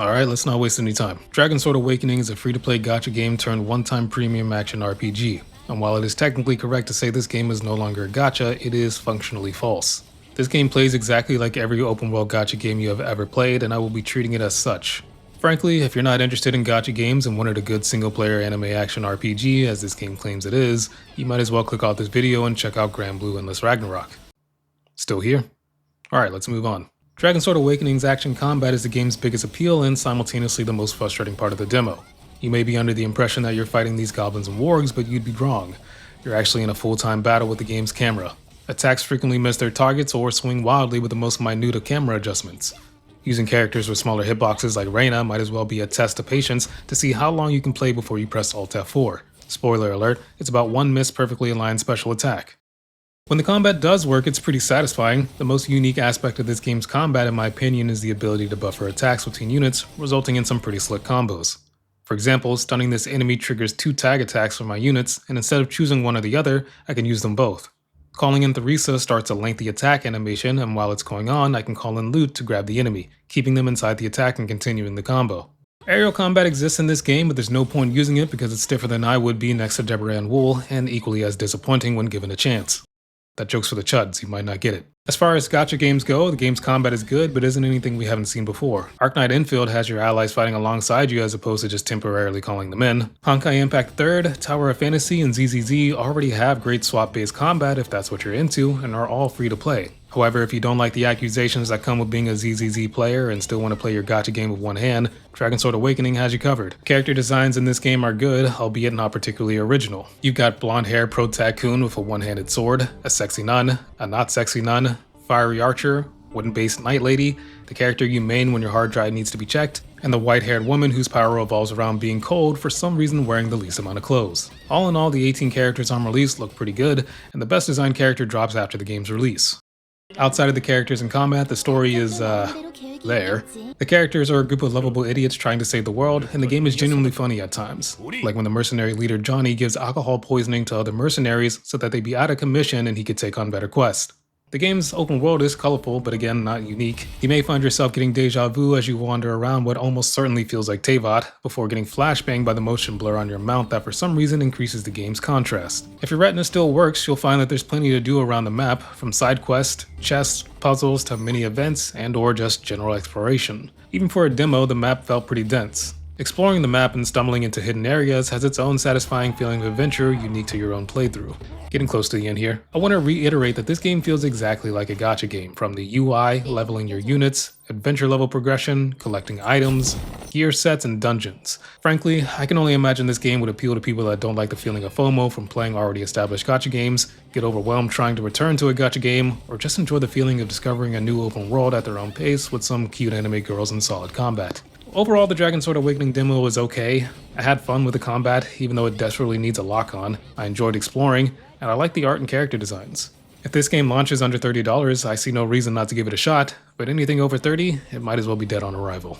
Alright, let's not waste any time. Dragonsword Awakening is a free-to-play gacha game turned one-time premium action RPG. And while it is technically correct to say this game is no longer a gacha, it is functionally false. This game plays exactly like every open-world gacha game you have ever played, and I will be treating it as such. Frankly, if you're not interested in gacha games and wanted a good single-player anime action RPG, as this game claims it is, you might as well click off this video and check out Grand Blue Endless Ragnarok. Still here? Alright, let's move on. Dragonsword Awakening's action combat is the game's biggest appeal and simultaneously the most frustrating part of the demo. You may be under the impression that you're fighting these goblins and wargs, but you'd be wrong. You're actually in a full-time battle with the game's camera. Attacks frequently miss their targets or swing wildly with the most minute of camera adjustments. Using characters with smaller hitboxes like Reina might as well be a test of patience to see how long you can play before you press Alt F4. Spoiler alert, it's about one missed perfectly aligned special attack. When the combat does work, it's pretty satisfying. The most unique aspect of this game's combat, in my opinion, is the ability to buffer attacks between units, resulting in some pretty slick combos. For example, stunning this enemy triggers 2 tag attacks for my units, and instead of choosing one or the other, I can use them both. Calling in Theresa starts a lengthy attack animation, and while it's going on, I can call in loot to grab the enemy, keeping them inside the attack and continuing the combo. Aerial combat exists in this game, but there's no point using it because it's stiffer than I would be next to Deborah Ann Wool, and equally as disappointing when given a chance. That joke's for the chuds, you might not get it. As far as gacha games go, the game's combat is good, but isn't anything we haven't seen before. Arknight Infield has your allies fighting alongside you as opposed to just temporarily calling them in. Honkai Impact 3rd, Tower of Fantasy, and ZZZ already have great swap-based combat if that's what you're into, and are all free to play. However, if you don't like the accusations that come with being a ZZZ player and still want to play your gacha game with one hand, Dragonsword Awakening has you covered. Character designs in this game are good, albeit not particularly original. You've got blonde-haired pro-tycoon with a one-handed sword, a sexy nun, a not sexy nun, fiery archer, wooden-based knight lady, the character you main when your hard drive needs to be checked, and the white-haired woman whose power revolves around being cold, for some reason wearing the least amount of clothes. All in all, the 18 characters on release look pretty good, and the best designed character drops after the game's release. Outside of the characters and combat, the story is, there. The characters are a group of lovable idiots trying to save the world, and the game is genuinely funny at times. Like when the mercenary leader Johnny gives alcohol poisoning to other mercenaries so that they be out of commission and he could take on better quests. The game's open world is colorful, but again, not unique. You may find yourself getting deja vu as you wander around what almost certainly feels like Teyvat, before getting flashbanged by the motion blur on your mount that for some reason increases the game's contrast. If your retina still works, you'll find that there's plenty to do around the map, from side quests, chests, puzzles, to mini events, and or just general exploration. Even for a demo, the map felt pretty dense. Exploring the map and stumbling into hidden areas has its own satisfying feeling of adventure unique to your own playthrough. Getting close to the end here, I want to reiterate that this game feels exactly like a gacha game, from the UI, leveling your units, adventure level progression, collecting items, gear sets, and dungeons. Frankly, I can only imagine this game would appeal to people that don't like the feeling of FOMO from playing already established gacha games, get overwhelmed trying to return to a gacha game, or just enjoy the feeling of discovering a new open world at their own pace with some cute anime girls and solid combat. Overall, the Dragonsword Awakening demo was okay. I had fun with the combat, even though it desperately needs a lock-on. I enjoyed exploring, and I like the art and character designs. If this game launches under $30, I see no reason not to give it a shot, but anything over $30, it might as well be dead on arrival.